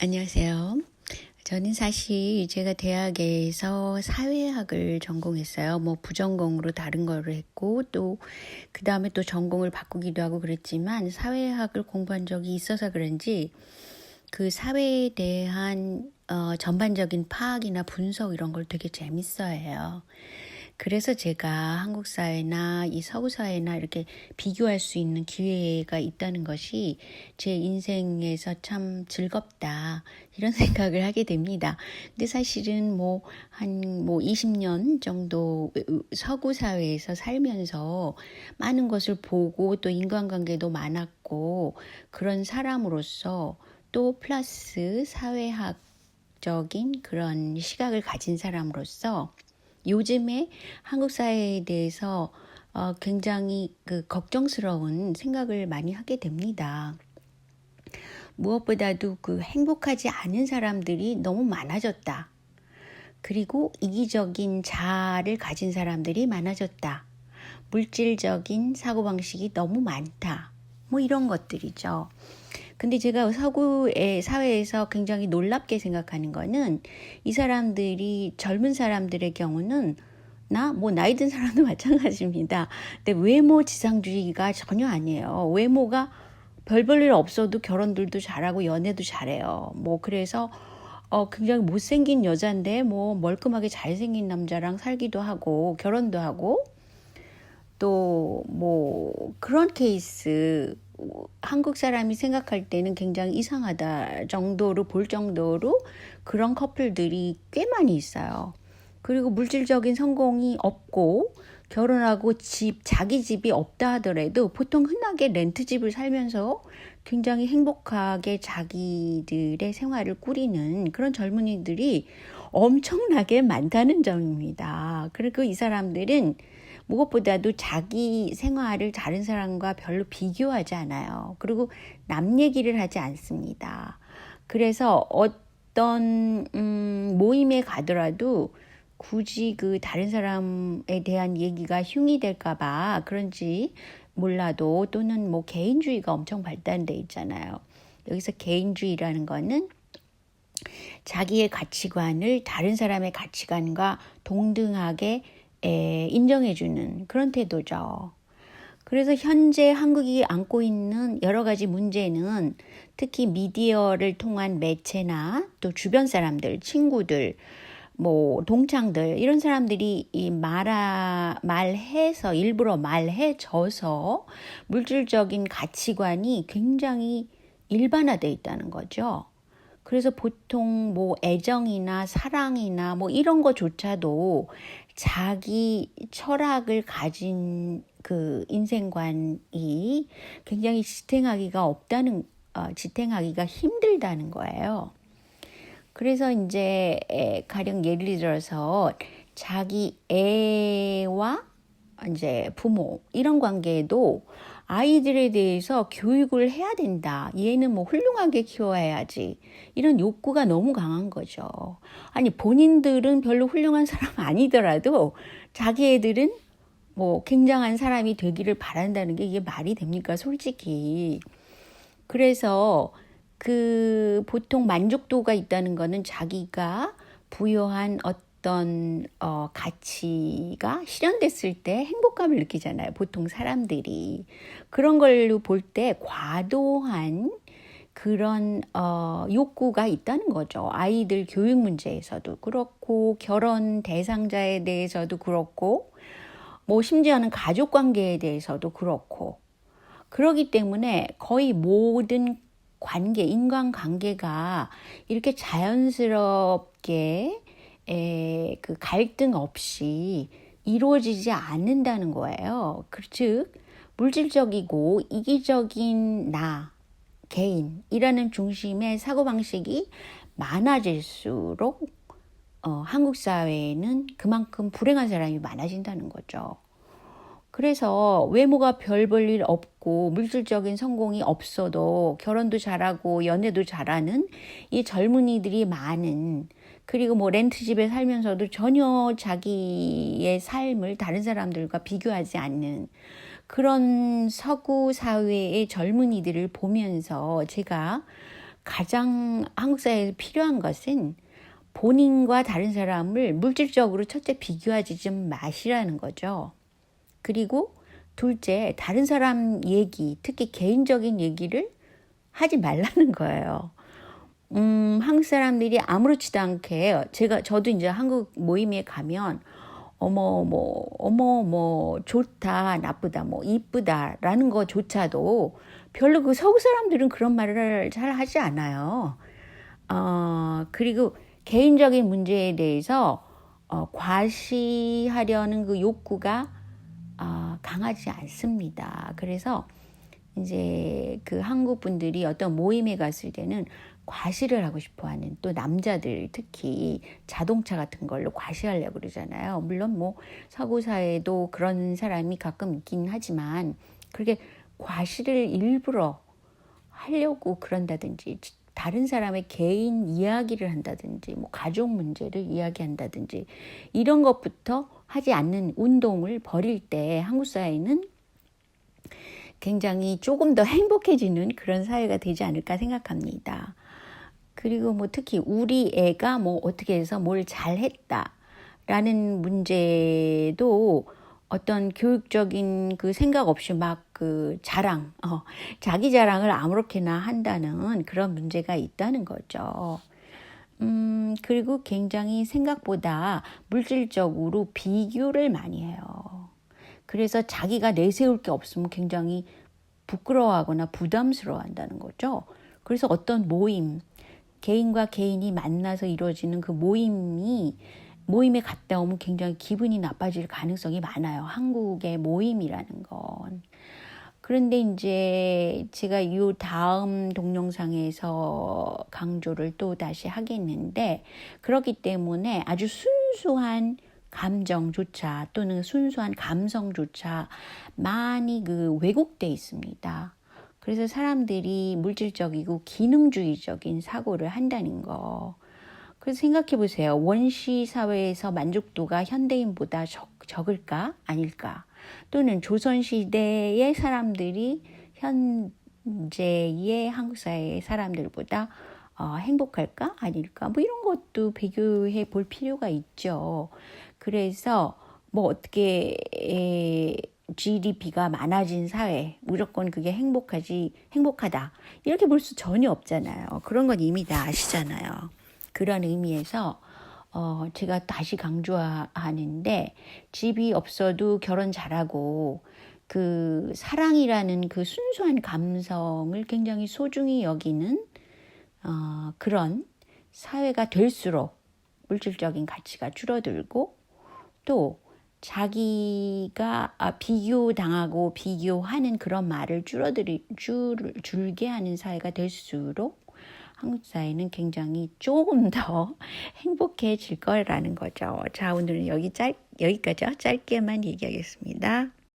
안녕하세요. 저는 사실 제가 대학에서 사회학을 전공했어요. 뭐 부전공으로 다른 거를 했고 또 그다음에 또 전공을 바꾸기도 하고 그랬지만 사회학을 공부한 적이 있어서 그런지 그 사회에 대한 전반적인 파악이나 분석 이런 걸 되게 재밌어해요. 그래서 제가 한국 사회나 이 서구 사회나 이렇게 비교할 수 있는 기회가 있다는 것이 제 인생에서 참 즐겁다 이런 생각을 하게 됩니다. 근데 사실은 한 20년 정도 서구 사회에서 살면서 많은 것을 보고 또 인간관계도 많았고 그런 사람으로서 또 플러스 사회학적인 그런 시각을 가진 사람으로서 요즘에 한국 사회에 대해서 굉장히 걱정스러운 생각을 많이 하게 됩니다. 무엇보다도 행복하지 않은 사람들이 너무 많아졌다. 그리고 이기적인 자아를 가진 사람들이 많아졌다. 물질적인 사고방식이 너무 많다. 이런 것들이죠. 근데 제가 서구의 사회에서 굉장히 놀랍게 생각하는 거는 이 사람들이 젊은 사람들의 경우는 나이 든 사람도 마찬가지입니다. 근데 외모 지상주의가 전혀 아니에요. 외모가 별 일 없어도 결혼들도 잘하고 연애도 잘해요. 그래서 굉장히 못생긴 여잔데 멀끔하게 잘생긴 남자랑 살기도 하고 결혼도 하고 또 그런 케이스 한국 사람이 생각할 때는 굉장히 이상하다 정도로 볼 정도로 그런 커플들이 꽤 많이 있어요. 그리고 물질적인 성공이 없고 결혼하고 자기 집이 없다 하더라도 보통 흔하게 렌트집을 살면서 굉장히 행복하게 자기들의 생활을 꾸리는 그런 젊은이들이 엄청나게 많다는 점입니다. 그리고 이 사람들은 무엇보다도 자기 생활을 다른 사람과 별로 비교하지 않아요. 그리고 남 얘기를 하지 않습니다. 그래서 어떤 모임에 가더라도 굳이 다른 사람에 대한 얘기가 흉이 될까봐 그런지 몰라도 또는 개인주의가 엄청 발달돼 있잖아요. 여기서 개인주의라는 거는 자기의 가치관을 다른 사람의 가치관과 동등하게 인정해주는 그런 태도죠. 그래서 현재 한국이 안고 있는 여러 가지 문제는 특히 미디어를 통한 매체나 또 주변 사람들, 친구들, 동창들 이런 사람들이 말해서 일부러 말해줘서 물질적인 가치관이 굉장히 일반화되어 있다는 거죠. 그래서 보통 애정이나 사랑이나 이런 거조차도 자기 철학을 가진 그 인생관이 굉장히 지탱하기가 힘들다는 거예요. 그래서 이제 가령 예를 들어서 자기 애와 이제 부모 이런 관계에도 아이들에 대해서 교육을 해야 된다. 얘는 훌륭하게 키워야지. 이런 욕구가 너무 강한 거죠. 아니 본인들은 별로 훌륭한 사람 아니더라도 자기 애들은 굉장한 사람이 되기를 바란다는 게 이게 말이 됩니까? 솔직히. 그래서 보통 만족도가 있다는 거는 자기가 부여한 어떤 가치가 실현됐을 때 행복감을 느끼잖아요. 보통 사람들이. 그런 걸로 볼 때 과도한 그런 욕구가 있다는 거죠. 아이들 교육 문제에서도 그렇고 결혼 대상자에 대해서도 그렇고 심지어는 가족 관계에 대해서도 그렇고 그렇기 때문에 거의 모든 인간관계가 이렇게 자연스럽게 그 갈등 없이 이루어지지 않는다는 거예요. 즉 물질적이고 이기적인 개인이라는 중심의 사고방식이 많아질수록 한국 사회에는 그만큼 불행한 사람이 많아진다는 거죠. 그래서 외모가 별 볼 일 없고 물질적인 성공이 없어도 결혼도 잘하고 연애도 잘하는 이 젊은이들이 많은 그리고 렌트집에 살면서도 전혀 자기의 삶을 다른 사람들과 비교하지 않는 그런 서구 사회의 젊은이들을 보면서 제가 가장 한국 사회에 필요한 것은 본인과 다른 사람을 물질적으로 첫째 비교하지 좀 마시라는 거죠. 그리고 둘째, 다른 사람 얘기, 특히 개인적인 얘기를 하지 말라는 거예요. 한국 사람들이 아무렇지도 않게 저도 이제 한국 모임에 가면 어머 좋다 나쁘다 뭐 이쁘다라는 거조차도 별로 그 서구 사람들은 그런 말을 잘 하지 않아요. 그리고 개인적인 문제에 대해서 과시하려는 그 욕구가 강하지 않습니다. 그래서 이제 그 한국 분들이 어떤 모임에 갔을 때는 과시를 하고 싶어 하는, 또 남자들 특히 자동차 같은 걸로 과시하려고 그러잖아요. 물론 뭐 서구 사회도 그런 사람이 가끔 있긴 하지만 그렇게 과시를 일부러 하려고 그런다든지, 다른 사람의 개인 이야기를 한다든지, 뭐 가족 문제를 이야기한다든지, 이런 것부터 하지 않는 운동을 벌일 때 한국 사회는 굉장히 조금 더 행복해지는 그런 사회가 되지 않을까 생각합니다. 그리고 뭐 특히 우리 애가 뭐 어떻게 해서 뭘 잘했다라는 문제도 어떤 교육적인 그 생각 없이 막 그 자기 자랑을 아무렇게나 한다는 그런 문제가 있다는 거죠. 그리고 굉장히 생각보다 물질적으로 비교를 많이 해요. 그래서 자기가 내세울 게 없으면 굉장히 부끄러워하거나 부담스러워한다는 거죠. 그래서 어떤 개인과 개인이 만나서 이루어지는 그 모임에 갔다 오면 굉장히 기분이 나빠질 가능성이 많아요. 한국의 모임이라는 건. 그런데 이제 제가 이 다음 동영상에서 강조를 또 다시 하겠는데, 그렇기 때문에 아주 순수한 감정조차 또는 순수한 감성조차 많이 그 왜곡돼 있습니다. 그래서 사람들이 물질적이고 기능주의적인 사고를 한다는 거. 그래서 생각해 보세요. 원시 사회에서 만족도가 현대인보다 적을까? 아닐까? 또는 조선시대의 사람들이 현재의 한국 사회의 사람들보다 행복할까? 아닐까? 뭐 이런 것도 비교해 볼 필요가 있죠. 그래서 뭐 어떻게 GDP가 많아진 사회, 무조건 그게 행복하다. 이렇게 볼 수 전혀 없잖아요. 그런 건 이미 다 아시잖아요. 그런 의미에서 제가 다시 강조하는데, 집이 없어도 결혼 잘하고 그 사랑이라는 그 순수한 감성을 굉장히 소중히 여기는 그런 사회가 될수록 물질적인 가치가 줄어들고, 또 자기가 비교당하고 비교하는 그런 말을 줄게 하는 사회가 될수록 한국 사회는 굉장히 조금 더 행복해질 거라는 거죠. 자, 오늘은 여기까지요. 짧게만 얘기하겠습니다.